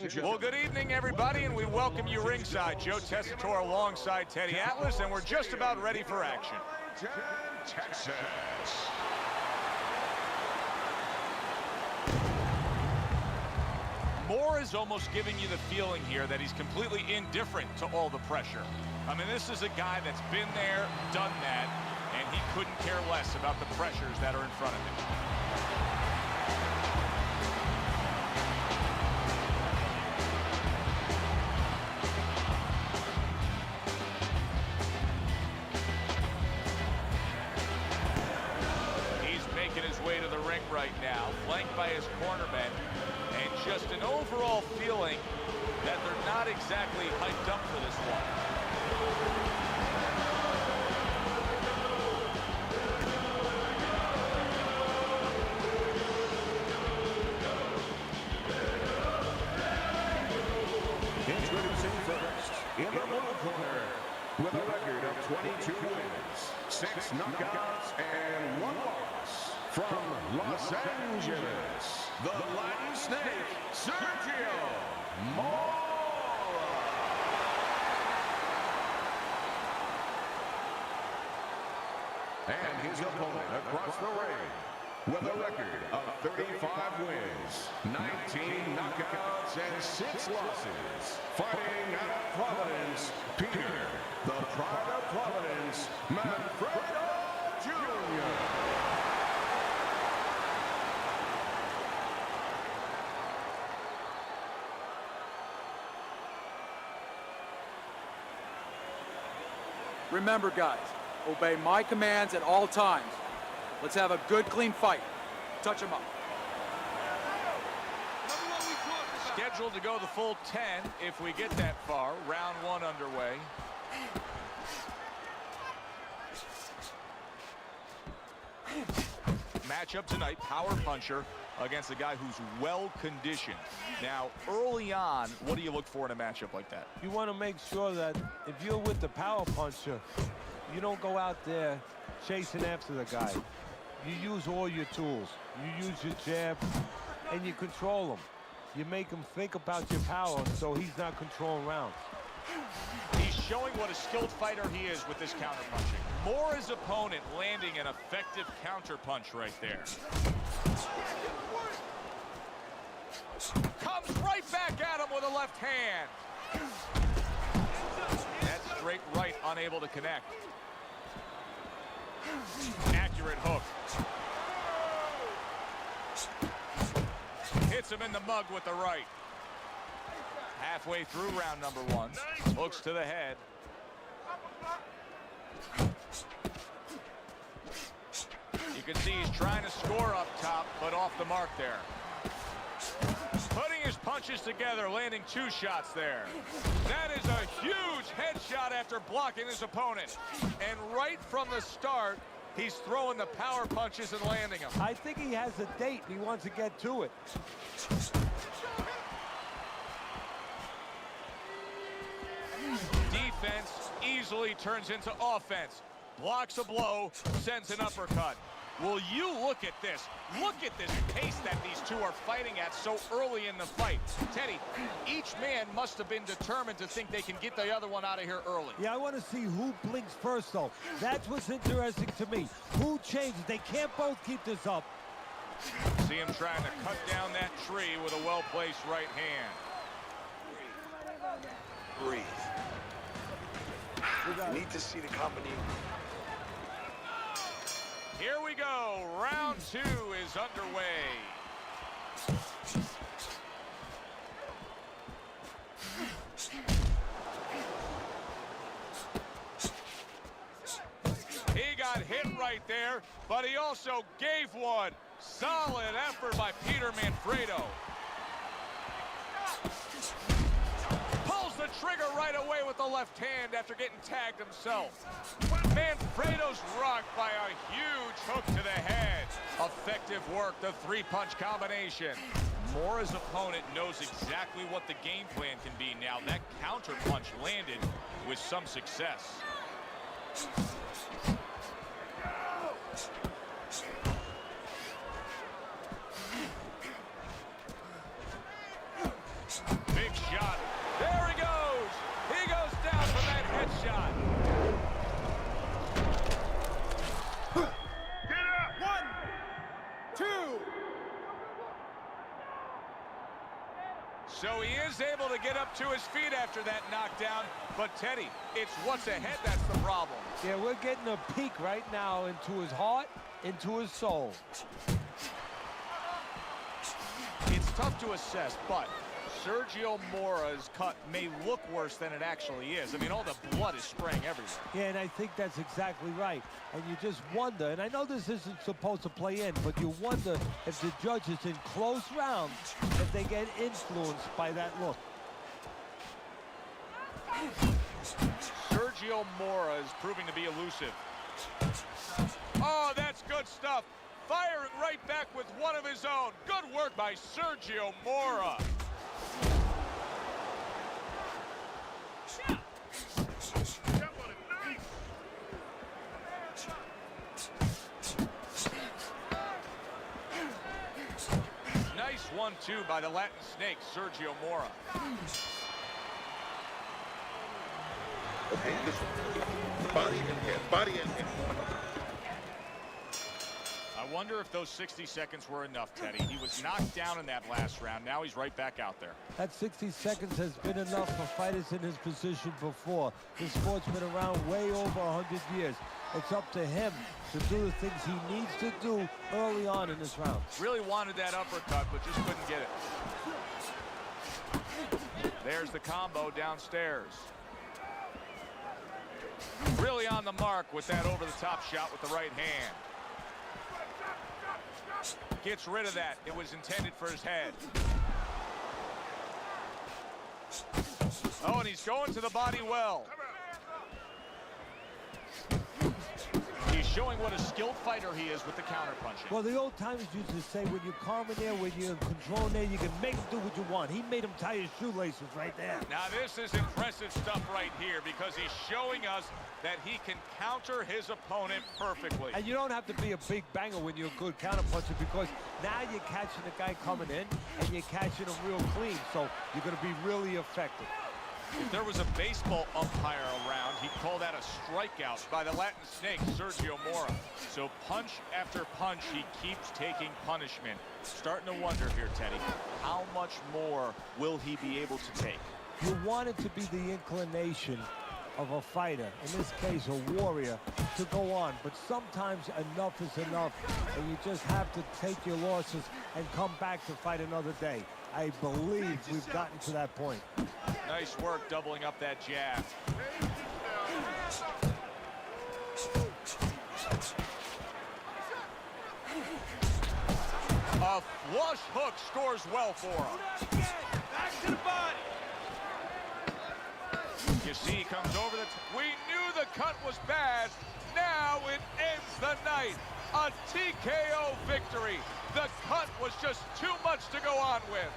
Well, good evening, everybody, and we welcome you ringside. Joe Tessitore alongside Teddy Atlas, and we're just about ready for action. Texas. Mora is almost giving you the feeling here that he's completely indifferent to all the pressure. I mean, this is a guy that's been there, done that, and he couldn't care less about the pressures that are in front of him. Way to the ring right now, flanked by his cornermen, and just an overall feeling that they're not exactly hyped up for this one. Introducing first, in the blue corner, with a record of 22 wins, 6 knockouts, and 1 loss. From Los Angeles, the Latin Snake, Sergio Mora. And his opponent across the ring, with a record of 35 wins, 19 knockouts, and 6 losses. Fighting out of Providence, Peter, the Pride of Providence, Manfredo Jr. Remember, guys, obey my commands at all times. Let's have a good, clean fight. Touch him up. Scheduled to go the full 10 if we get that far. Round 1 underway. Matchup tonight, power puncher against a guy who's well-conditioned. Now, early on, what do you look for in a matchup like that? You want to make sure that if you're with the power puncher, you don't go out there chasing after the guy. You use all your tools. You use your jab, and you control him. You make him think about your power so he's not controlling rounds. He's showing what a skilled fighter he is with this counterpunching. Mora's opponent landing an effective counterpunch right there. Comes right back at him with a left hand. That straight right unable to connect. Accurate hook. Hits him in the mug with the right. Halfway through round number 1. Hooks to the head. You can see he's trying to score up top, but off the mark there. Putting his punches together, landing 2 shots there. That is a huge headshot after blocking his opponent. And right from the start, he's throwing the power punches and landing them. I think he has a date and he wants to get to it. Defense easily turns into offense. Blocks a blow, sends an uppercut. Will you look at this? Look at this pace that these two are fighting at so early in the fight. Teddy, each man must have been determined to think they can get the other one out of here early. Yeah, I want to see who blinks first, though. That's what's interesting to me. Who changes? They can't both keep this up. See him trying to cut down that tree with a well-placed right hand. Breathe. You need to see the combination. Here we go. Round 2 is underway. He got hit right there, but he also gave one. Solid effort by Peter Manfredo. Pulls the trigger right away with the left hand after getting tagged himself. Manfredo's rocked by a huge hook to the head. Effective work, the 3-punch combination. Mora's opponent knows exactly what the game plan can be now. That counter punch landed with some success. So he is able to get up to his feet after that knockdown. But, Teddy, it's what's ahead that's the problem. Yeah, we're getting a peek right now into his heart, into his soul. It's tough to assess, but Sergio Mora's cut may look worse than it actually is. I mean, all the blood is spraying everywhere. Yeah, and I think that's exactly right. And you just wonder, and I know this isn't supposed to play in, but you wonder if the judges in close rounds, if they get influenced by that look. Sergio Mora is proving to be elusive. Oh, that's good stuff. Firing right back with one of his own. Good work by Sergio Mora. Nice 1-2 by the Latin Snake, Sergio Mora. Okay, this body and head, body and head. I wonder if those 60 seconds were enough, Teddy. He was knocked down in that last round. Now he's right back out there. That 60 seconds has been enough for fighters in his position before. This sport's been around way over 100 years. It's up to him to do the things he needs to do early on in this round. Really wanted that uppercut, but just couldn't get it. There's the combo downstairs. Really on the mark with that over-the-top shot with the right hand. Gets rid of that. It was intended for his head. Oh, and he's going to the body well. He's showing what a skilled fighter he is with the counterpunching. Well, the old timers used to say when you're calm in there, when you're in control in there, you can make him do what you want. He made him tie his shoelaces right there. Now this is impressive stuff right here because he's showing us that he can counter his opponent perfectly. And you don't have to be a big banger when you're a good counterpuncher because now you're catching the guy coming in and you're catching him real clean. So you're going to be really effective. If there was a baseball umpire around, he'd call that a strikeout by the Latin Snake, Sergio Mora. So punch after punch, he keeps taking punishment. Starting to wonder here, Teddy, how much more will he be able to take? You want it to be the inclination of a fighter, in this case a warrior, to go on. But sometimes enough is enough, and you just have to take your losses and come back to fight another day. I believe we've gotten to that point. Nice work doubling up that jab. A flush hook scores well for him. Back to the body. You see he comes over the we knew the cut was bad. Now it ends the night. A TKO victory. The cut was just too much to go on with.